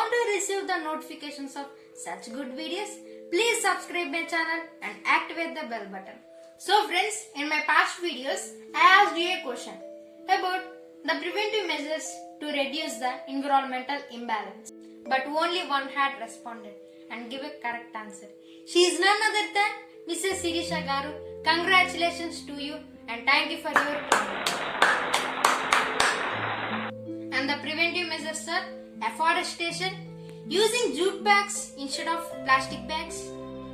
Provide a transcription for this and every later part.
want to receive the notifications of such good videos, please subscribe my channel and activate the bell button. So friends, in my past videos, I asked you a question about the preventive measures to reduce the environmental imbalance. But only one had responded and give a correct answer. She is none other than Mrs. Sirisha Garu. Congratulations to you and thank you for your comment. And the preventive measures are afforestation, using jute bags instead of plastic bags,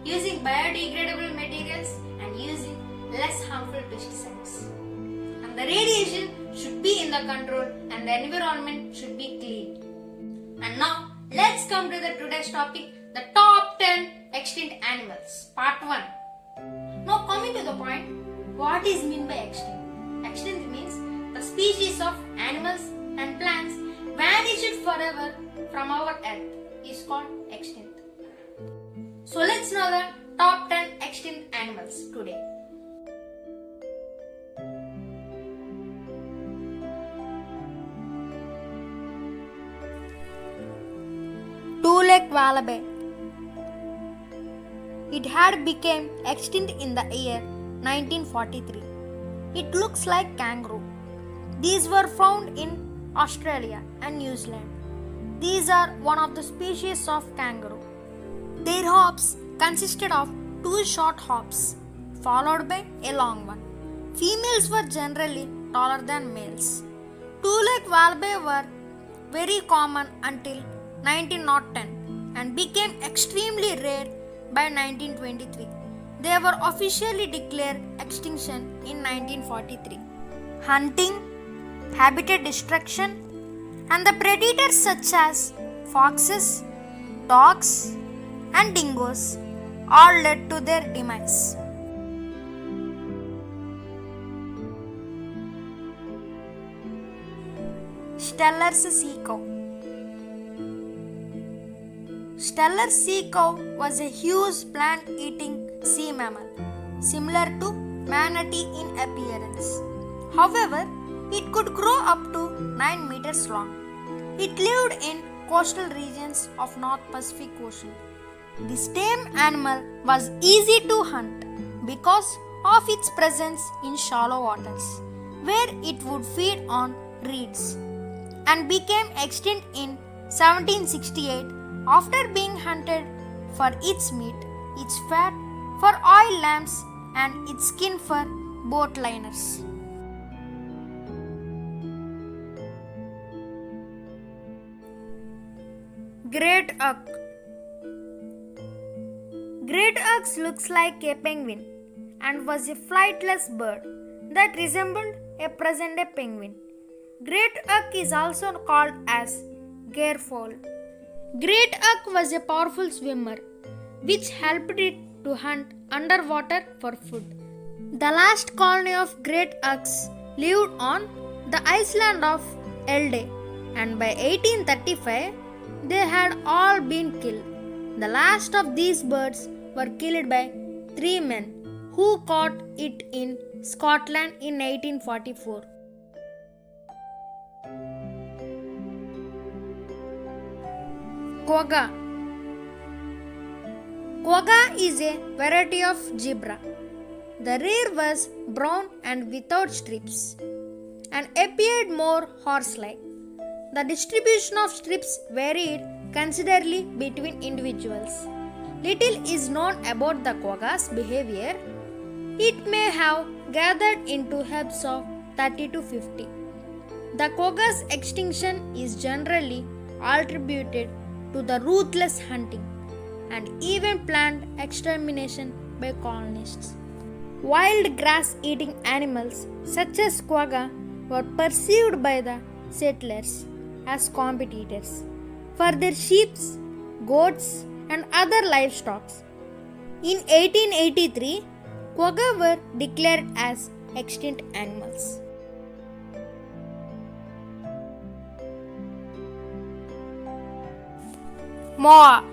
using biodegradable materials and using less harmful pesticides. And the radiation should be in the control and the environment should be clean. And now let's come to the today's topic, the top 10 extinct animals, part 1. Now coming to the point, what is meant by extinct? Extinct means the species of animals and plants vanished forever from our earth is called extinct. So let's know the top 10 extinct animals today. Two-leg wallaby. It had become extinct in the year 1943. It looks like kangaroo. These were found in Australia and New Zealand. These are one of the species of kangaroo. Their hops consisted of two short hops followed by a long one. Females were generally taller than males. Two-leg wallaby were very common until 1910 and became extremely rare by 1923. They were officially declared extinction in 1943. Hunting, habitat destruction, and the predators such as foxes, dogs, and dingoes all led to their demise. Steller's sea cow. Steller's sea cow was a huge plant-eating sea mammal, similar to manatee in appearance. However, it could grow up to 9 meters long. It lived in coastal regions of North Pacific Ocean. This tame animal was easy to hunt because of its presence in shallow waters, where it would feed on reeds, and became extinct in 1768 after being hunted for its meat, its fat for oil lamps, and its skin for boat liners. Great auk. Great auk looks like a penguin and was a flightless bird that resembled a present-day penguin. Great auk is also called as gairfowl. Great auk was a powerful swimmer, which helped it to hunt underwater for food. The last colony of great auks lived on the island of Elde, and by 1835 they had all been killed. The last of these birds were killed by 3 men who caught it in Scotland in 1844. Quagga. Quagga is a variety of zebra. The rear was brown and without strips and appeared more horse-like. The distribution of strips varied considerably between individuals. Little is known about the quagga's behavior. It may have gathered into herds of 30 to 50. The quagga's extinction is generally attributed to the ruthless hunting and even planned extermination by colonists. Wild grass-eating animals such as quagga were perceived by the settlers as competitors for their sheep, goats, and other livestock. In 1883, quagga were declared as extinct animals. Moa.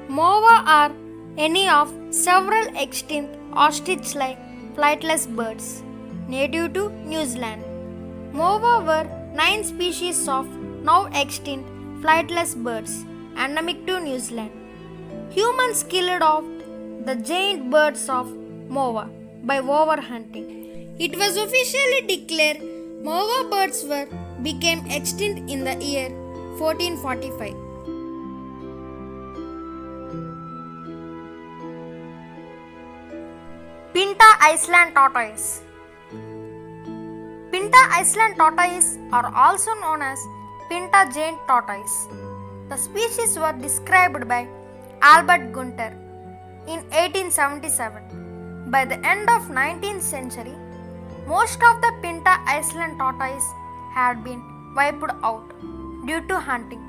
Moa are any of several extinct ostrich-like flightless birds native to New Zealand. Moa were 9 species of now extinct flightless birds endemic to New Zealand. Humans killed off the giant birds of Moa by overhunting. It was officially declared Moa birds became extinct in the year 1445. Pinta Island tortoise. Pinta Island tortoise are also known as Pinta giant tortoise. The species were described by Albert Gunther in 1877. By the end of 19th century, most of the Pinta Island tortoise had been wiped out due to hunting.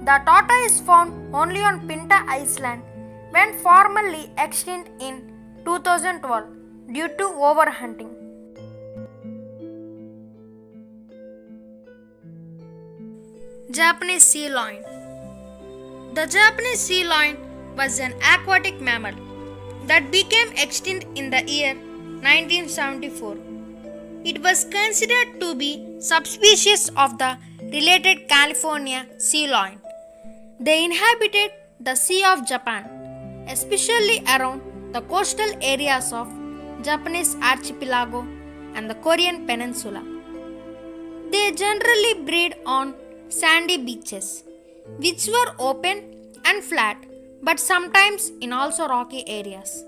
The tortoise found only on Pinta Island went formally extinct in 2012 due to overhunting. Japanese sea lion. The Japanese sea lion was an aquatic mammal that became extinct in the year 1974. It was considered to be subspecies of the related California sea lion. They inhabited the Sea of Japan, especially around the coastal areas of Japanese archipelago and the Korean peninsula. They generally breed on sandy beaches, which were open and flat, but sometimes in also rocky areas.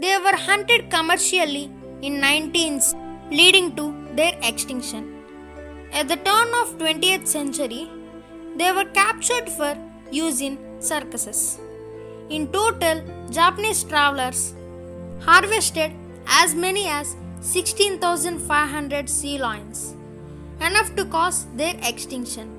They were hunted commercially in 19th, leading to their extinction. At the turn of 20th century, they were captured for use in circuses. In total, Japanese travelers harvested as many as 16,500 sea lions, enough to cause their extinction.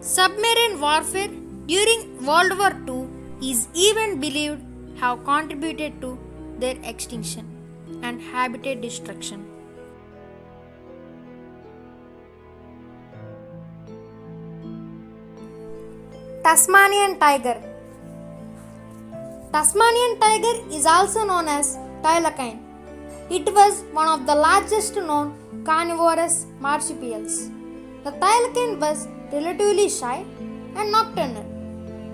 Submarine warfare during World War II is even believed have contributed to their extinction and habitat destruction. Tasmanian tiger. Tasmanian tiger is also known as thylacine. It was one of the largest known carnivorous marsupials. The thylacine was relatively shy and nocturnal,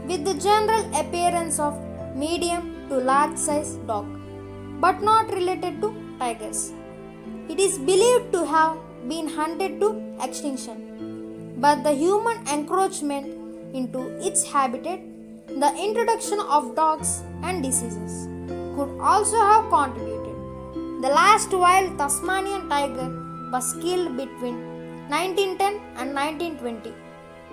with the general appearance of medium to large size dog, but not related to tigers. It is believed to have been hunted to extinction, but the human encroachment into its habitat, the introduction of dogs and diseases could also have contributed. The last wild Tasmanian tiger was killed between 1910 and 1920,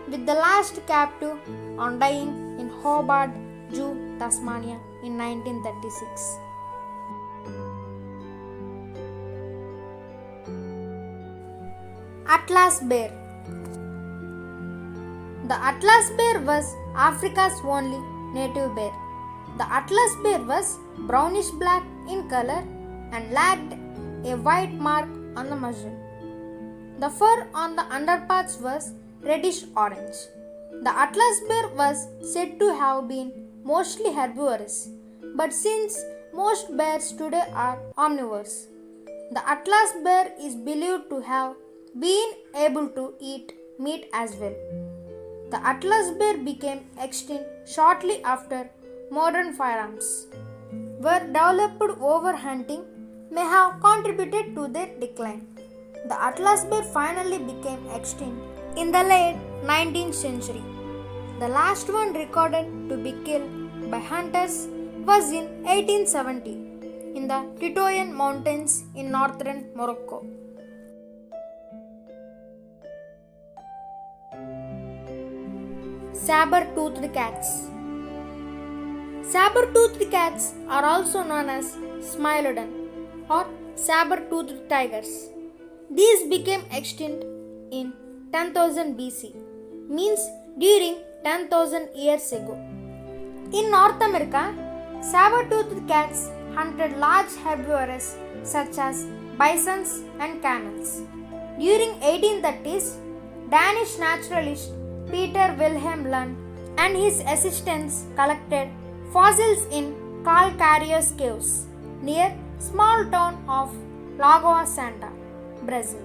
with the last captive on dying in Hobart Zoo, Tasmania in 1936. Atlas bear. The Atlas bear was Africa's only native bear. The Atlas bear was brownish black in color and lacked a white mark on the muzzle. The fur on the underparts was reddish orange. The Atlas bear was said to have been mostly herbivorous, but since most bears today are omnivores, the Atlas bear is believed to have been able to eat meat as well. The Atlas bear became extinct shortly after modern firearms were developed. Over hunting may have contributed to their decline. The Atlas bear finally became extinct in the late 19th century. The last one recorded to be killed by hunters was in 1870 in the Titoian Mountains in northern Morocco. Saber-toothed cats. Saber-toothed cats are also known as Smilodon or saber-toothed tigers. These became extinct in 10,000 BC, means during 10,000 years ago. In North America, saber-toothed cats hunted large herbivores such as bisons and camels. During 1830s, Danish naturalist Peter Wilhelm Lund and his assistants collected fossils in calcareous caves near small town of Lagoa Santa, Brazil.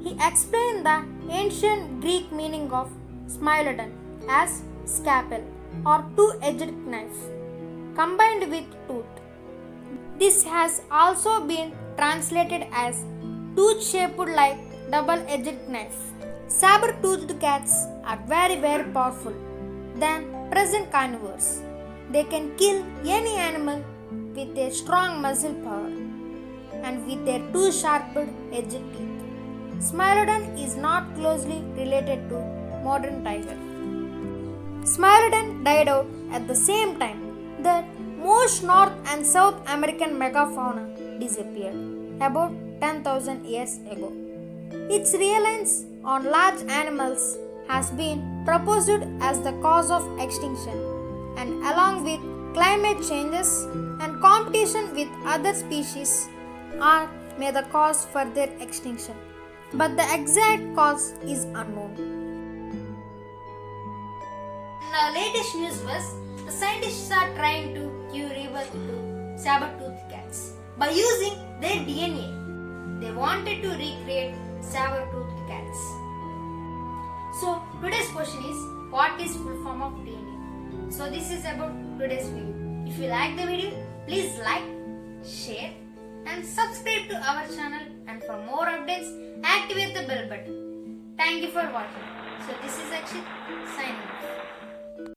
He explained the ancient Greek meaning of Smilodon as scalpel or two-edged knife combined with tooth. This has also been translated as tooth-shaped like double-edged knife. Saber-toothed cats are very powerful than present carnivores. They can kill any animal with their strong muscle power and with their two sharp edged teeth. Smilodon is not closely related to modern tiger. Smilodon died out at the same time that most North and South American megafauna disappeared about 10,000 years ago. Its reliance on large animals has been proposed as the cause of extinction, and along with climate changes and competition with other species are may the cause for their extinction, but the exact cause is unknown. The latest news was the scientists are trying to give rebirth to saber-toothed cats by using their DNA. They wanted to recreate saber-toothed cats. So today's question is, what is full form of DNA? So this is about today's video. If you like the video, please like, share and subscribe to our channel, and for more updates, activate the bell button. Thank you for watching. So this is Akshit signing off.